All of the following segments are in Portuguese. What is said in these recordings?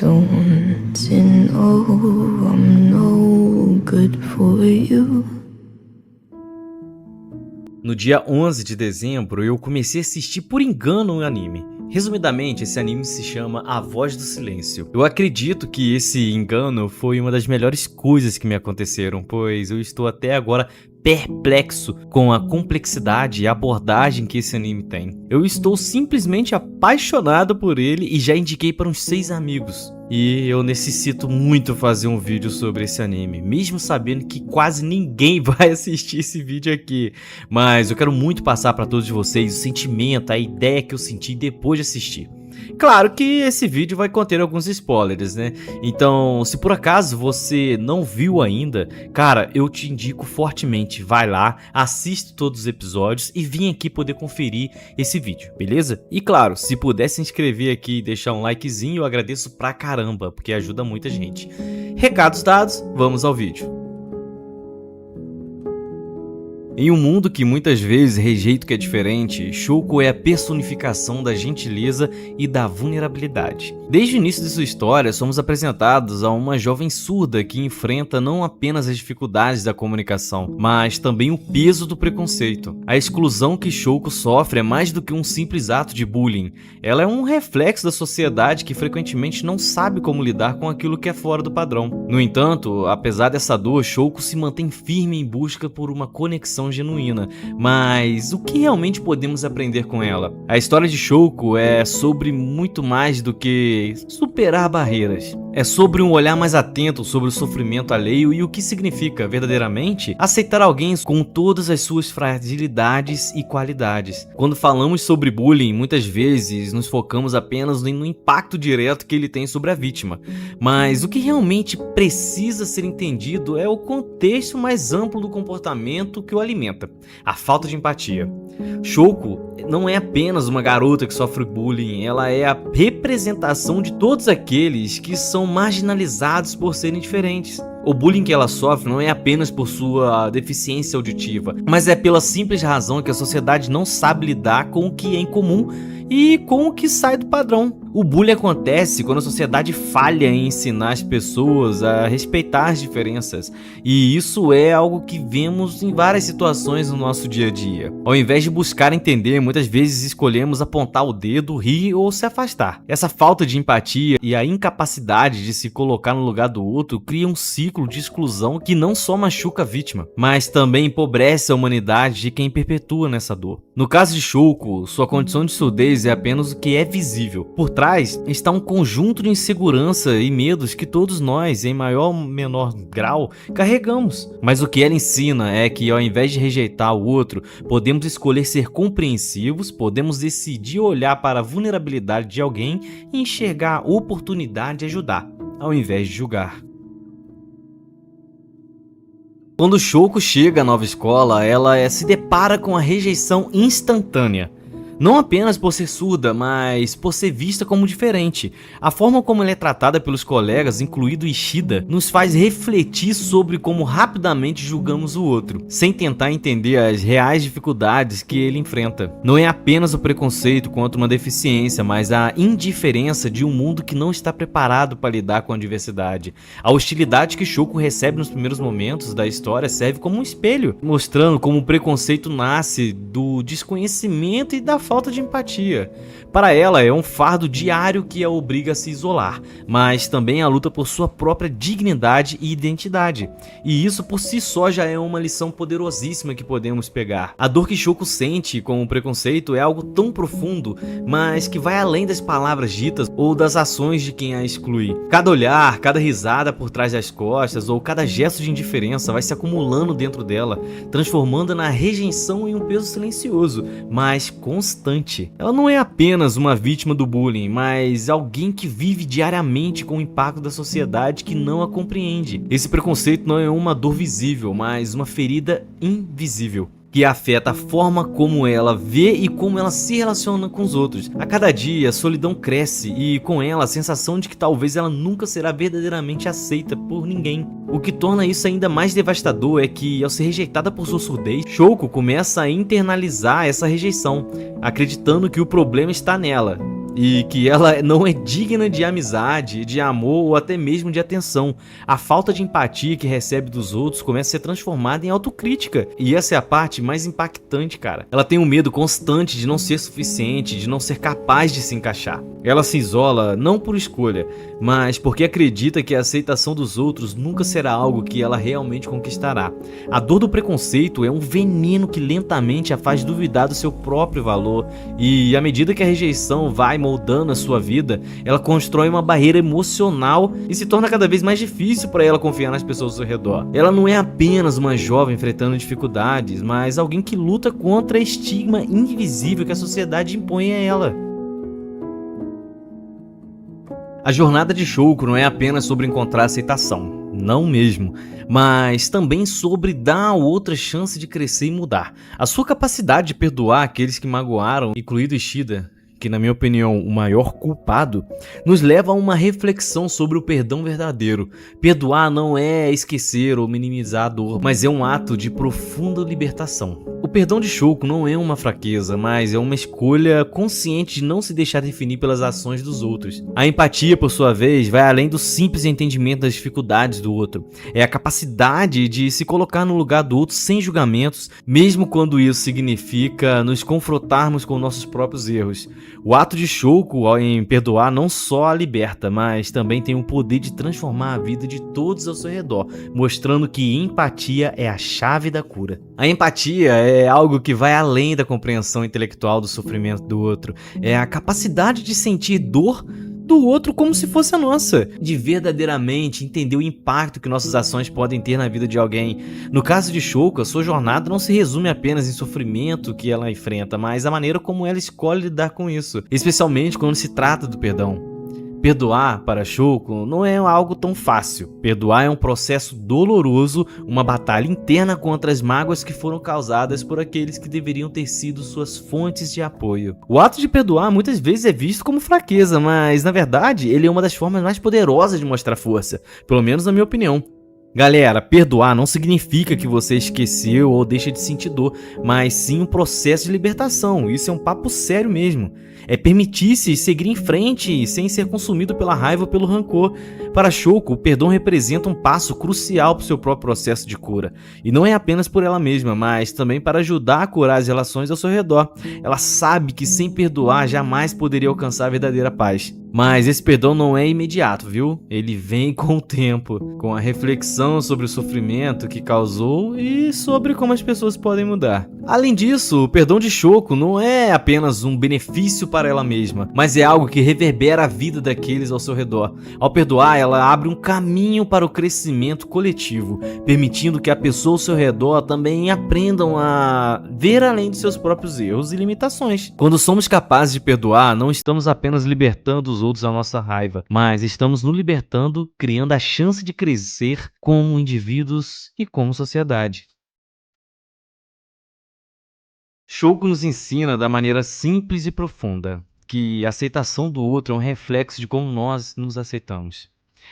Don't you know I'm no good for you? No dia 11 de dezembro, eu comecei a assistir por engano um anime. Resumidamente, esse anime se chama A Voz do Silêncio. Eu acredito que esse engano foi uma das melhores coisas que me aconteceram, pois eu estou até agora perplexo com a complexidade e abordagem que esse anime tem. Eu estou simplesmente apaixonado por ele e já indiquei para uns 6 amigos. E eu necessito muito fazer um vídeo sobre esse anime, mesmo sabendo que quase ninguém vai assistir esse vídeo aqui. Mas eu quero muito passar para todos vocês o sentimento, a ideia que eu senti depois de assistir. Claro que esse vídeo vai conter alguns spoilers, né? Então, se por acaso você não viu ainda, cara, eu te indico fortemente, vai lá, assiste todos os episódios e vem aqui poder conferir esse vídeo, beleza? E claro, se puder se inscrever aqui e deixar um likezinho, eu agradeço pra caramba, porque ajuda muita gente. Recados dados, vamos ao vídeo. Em um mundo que muitas vezes rejeita o que é diferente, Shouko é a personificação da gentileza e da vulnerabilidade. Desde o início de sua história, somos apresentados a uma jovem surda que enfrenta não apenas as dificuldades da comunicação, mas também o peso do preconceito. A exclusão que Shouko sofre é mais do que um simples ato de bullying. Ela é um reflexo da sociedade que frequentemente não sabe como lidar com aquilo que é fora do padrão. No entanto, apesar dessa dor, Shouko se mantém firme em busca por uma conexão genuína, mas o que realmente podemos aprender com ela? A história de Shouko é sobre muito mais do que superar barreiras. É sobre um olhar mais atento sobre o sofrimento alheio e o que significa, verdadeiramente, aceitar alguém com todas as suas fragilidades e qualidades. Quando falamos sobre bullying, muitas vezes nos focamos apenas no impacto direto que ele tem sobre a vítima. Mas o que realmente precisa ser entendido é o contexto mais amplo do comportamento que o alimenta, a falta de empatia. Shouko não é apenas uma garota que sofre bullying, ela é a representação de todos aqueles que são marginalizados por serem diferentes. O bullying que ela sofre não é apenas por sua deficiência auditiva, mas é pela simples razão que a sociedade não sabe lidar com o que é incomum e com o que sai do padrão. O bullying acontece quando a sociedade falha em ensinar as pessoas a respeitar as diferenças, e isso é algo que vemos em várias situações no nosso dia a dia. Ao invés de buscar entender, muitas vezes escolhemos apontar o dedo, rir ou se afastar. Essa falta de empatia e a incapacidade de se colocar no lugar do outro cria um ciclo de exclusão que não só machuca a vítima, mas também empobrece a humanidade de quem perpetua nessa dor. No caso de Shouko, sua condição de surdez é apenas o que é visível. Por trás está um conjunto de insegurança e medos que todos nós, em maior ou menor grau, carregamos. Mas o que ela ensina é que, ao invés de rejeitar o outro, podemos escolher ser compreensivos, podemos decidir olhar para a vulnerabilidade de alguém e enxergar a oportunidade de ajudar, ao invés de julgar. Quando Shouko chega à nova escola, ela se depara com a rejeição instantânea. Não apenas por ser surda, mas por ser vista como diferente. A forma como ela é tratada pelos colegas, incluído Ishida, nos faz refletir sobre como rapidamente julgamos o outro, sem tentar entender as reais dificuldades que ele enfrenta. Não é apenas o preconceito contra uma deficiência, mas a indiferença de um mundo que não está preparado para lidar com a diversidade. A hostilidade que Shouko recebe nos primeiros momentos da história serve como um espelho, mostrando como o preconceito nasce do desconhecimento e da falta de empatia. Para ela é um fardo diário que a obriga a se isolar, mas também a luta por sua própria dignidade e identidade. E isso por si só já é uma lição poderosíssima que podemos pegar. A dor que Shouko sente com o preconceito é algo tão profundo, mas que vai além das palavras ditas ou das ações de quem a exclui. Cada olhar, cada risada por trás das costas ou cada gesto de indiferença vai se acumulando dentro dela, transformando-a na rejeição em um peso silencioso, mas constante. Ela não é apenas uma vítima do bullying, mas alguém que vive diariamente com o impacto da sociedade que não a compreende. Esse preconceito não é uma dor visível, mas uma ferida invisível, que afeta a forma como ela vê e como ela se relaciona com os outros. A cada dia, a solidão cresce e, com ela, a sensação de que talvez ela nunca será verdadeiramente aceita por ninguém. O que torna isso ainda mais devastador é que, ao ser rejeitada por sua surdez, Shouko começa a internalizar essa rejeição, acreditando que o problema está nela. e que ela não é digna de amizade, de amor ou até mesmo de atenção. A falta de empatia que recebe dos outros começa a ser transformada em autocrítica, e essa é a parte mais impactante, cara. Ela tem um medo constante de não ser suficiente, de não ser capaz de se encaixar. Ela se isola não por escolha, mas porque acredita que a aceitação dos outros nunca será algo que ela realmente conquistará. A dor do preconceito é um veneno que lentamente a faz duvidar do seu próprio valor, e à medida que a rejeição vai moldando a sua vida, ela constrói uma barreira emocional e se torna cada vez mais difícil para ela confiar nas pessoas ao seu redor. Ela não é apenas uma jovem enfrentando dificuldades, mas alguém que luta contra o estigma invisível que a sociedade impõe a ela. A jornada de Shouko não é apenas sobre encontrar aceitação, não mesmo, mas também sobre dar ao outro a chance de crescer e mudar. A sua capacidade de perdoar aqueles que magoaram, incluído Ishida, que na minha opinião o maior culpado, nos leva a uma reflexão sobre o perdão verdadeiro. Perdoar não é esquecer ou minimizar a dor, mas é um ato de profunda libertação. O perdão de Shouko não é uma fraqueza, mas é uma escolha consciente de não se deixar definir pelas ações dos outros. A empatia, por sua vez, vai além do simples entendimento das dificuldades do outro. É a capacidade de se colocar no lugar do outro sem julgamentos, mesmo quando isso significa nos confrontarmos com nossos próprios erros. O ato de Shouko em perdoar não só a liberta, mas também tem o poder de transformar a vida de todos ao seu redor, mostrando que empatia é a chave da cura. A empatia é algo que vai além da compreensão intelectual do sofrimento do outro. É a capacidade de sentir dor do outro como se fosse a nossa, de verdadeiramente entender o impacto que nossas ações podem ter na vida de alguém. No caso de Shouko, a sua jornada não se resume apenas em sofrimento que ela enfrenta, mas a maneira como ela escolhe lidar com isso, especialmente quando se trata do perdão. Perdoar para Shouko não é algo tão fácil. Perdoar é um processo doloroso, uma batalha interna contra as mágoas que foram causadas por aqueles que deveriam ter sido suas fontes de apoio. O ato de perdoar muitas vezes é visto como fraqueza, mas na verdade ele é uma das formas mais poderosas de mostrar força, pelo menos na minha opinião. Galera, perdoar não significa que você esqueceu ou deixa de sentir dor, mas sim um processo de libertação. Isso é um papo sério mesmo. É permitir-se seguir em frente sem ser consumido pela raiva ou pelo rancor. Para Shouko, o perdão representa um passo crucial para o seu próprio processo de cura. E não é apenas por ela mesma, mas também para ajudar a curar as relações ao seu redor. Ela sabe que sem perdoar jamais poderia alcançar a verdadeira paz. Mas esse perdão não é imediato, viu? Ele vem com o tempo, com a reflexão sobre o sofrimento que causou e sobre como as pessoas podem mudar. Além disso, o perdão de Shouko não é apenas um benefício para ela mesma, mas é algo que reverbera a vida daqueles ao seu redor. Ao perdoar, ela abre um caminho para o crescimento coletivo, permitindo que a pessoa ao seu redor também aprendam a ver além dos seus próprios erros e limitações. Quando somos capazes de perdoar, não estamos apenas libertando os outros da nossa raiva, mas estamos nos libertando, criando a chance de crescer como indivíduos e como sociedade. Shouko nos ensina da maneira simples e profunda que a aceitação do outro é um reflexo de como nós nos aceitamos.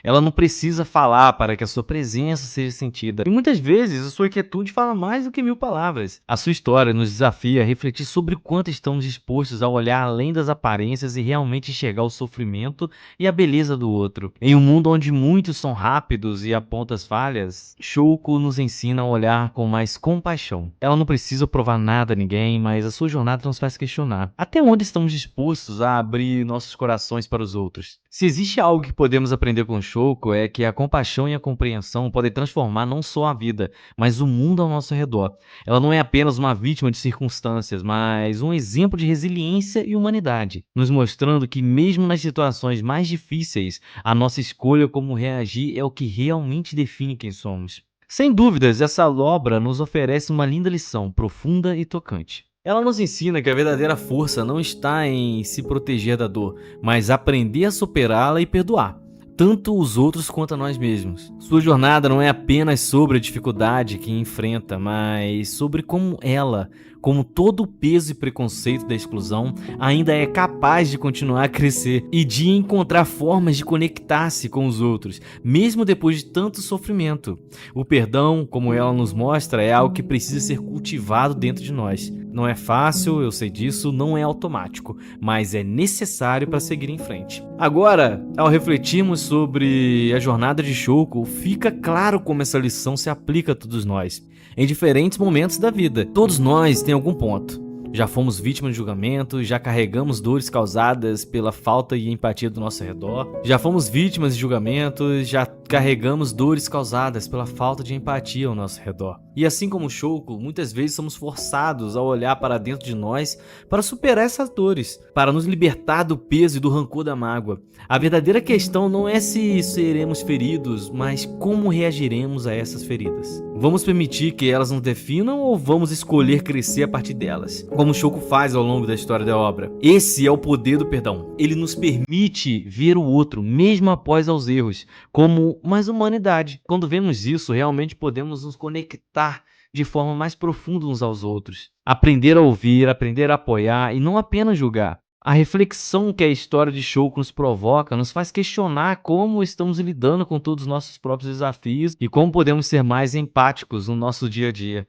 Ela não precisa falar para que a sua presença seja sentida. E muitas vezes a sua quietude fala mais do que 1000 palavras. A sua história nos desafia a refletir sobre o quanto estamos dispostos a olhar além das aparências e realmente enxergar o sofrimento e a beleza do outro. Em um mundo onde muitos são rápidos e apontam as falhas, Shouko nos ensina a olhar com mais compaixão. Ela não precisa provar nada a ninguém, mas a sua jornada nos faz questionar. Até onde estamos dispostos a abrir nossos corações para os outros? Se existe algo que podemos aprender com Shouko é que a compaixão e a compreensão podem transformar não só a vida, mas o mundo ao nosso redor. Ela não é apenas uma vítima de circunstâncias, mas um exemplo de resiliência e humanidade, nos mostrando que mesmo nas situações mais difíceis, a nossa escolha como reagir é o que realmente define quem somos. Sem dúvidas, essa obra nos oferece uma linda lição, profunda e tocante. Ela nos ensina que a verdadeira força não está em se proteger da dor, mas aprender a superá-la e perdoar, tanto os outros quanto a nós mesmos. Sua jornada não é apenas sobre a dificuldade que enfrenta, mas sobre como ela, como todo o peso e preconceito da exclusão, ainda é capaz de continuar a crescer e de encontrar formas de conectar-se com os outros, mesmo depois de tanto sofrimento. O perdão, como ela nos mostra, é algo que precisa ser cultivado dentro de nós. Não é fácil, eu sei disso, não é automático, mas é necessário para seguir em frente. Agora, ao refletirmos sobre a jornada de Shouko, fica claro como essa lição se aplica a todos nós, em diferentes momentos da vida. Todos nós têm algum ponto. Já fomos vítimas de julgamento, já carregamos dores causadas pela falta de empatia do nosso redor. Já fomos vítimas de julgamento, já carregamos dores causadas pela falta de empatia ao nosso redor. E assim como o Shouko, muitas vezes somos forçados a olhar para dentro de nós para superar essas dores, para nos libertar do peso e do rancor da mágoa. A verdadeira questão não é se seremos feridos, mas como reagiremos a essas feridas. Vamos permitir que elas nos definam ou vamos escolher crescer a partir delas? Como o Shouko faz ao longo da história da obra. Esse é o poder do perdão. Ele nos permite ver o outro, mesmo após os erros, como mais humanidade. Quando vemos isso, realmente podemos nos conectar de forma mais profunda uns aos outros. Aprender a ouvir, aprender a apoiar e não apenas julgar. A reflexão que a história de Shouko nos provoca nos faz questionar como estamos lidando com todos os nossos próprios desafios e como podemos ser mais empáticos no nosso dia a dia.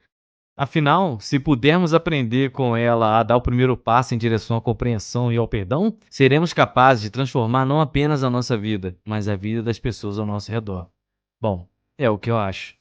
Afinal, se pudermos aprender com ela a dar o primeiro passo em direção à compreensão e ao perdão, seremos capazes de transformar não apenas a nossa vida, mas a vida das pessoas ao nosso redor. Bom, é o que eu acho.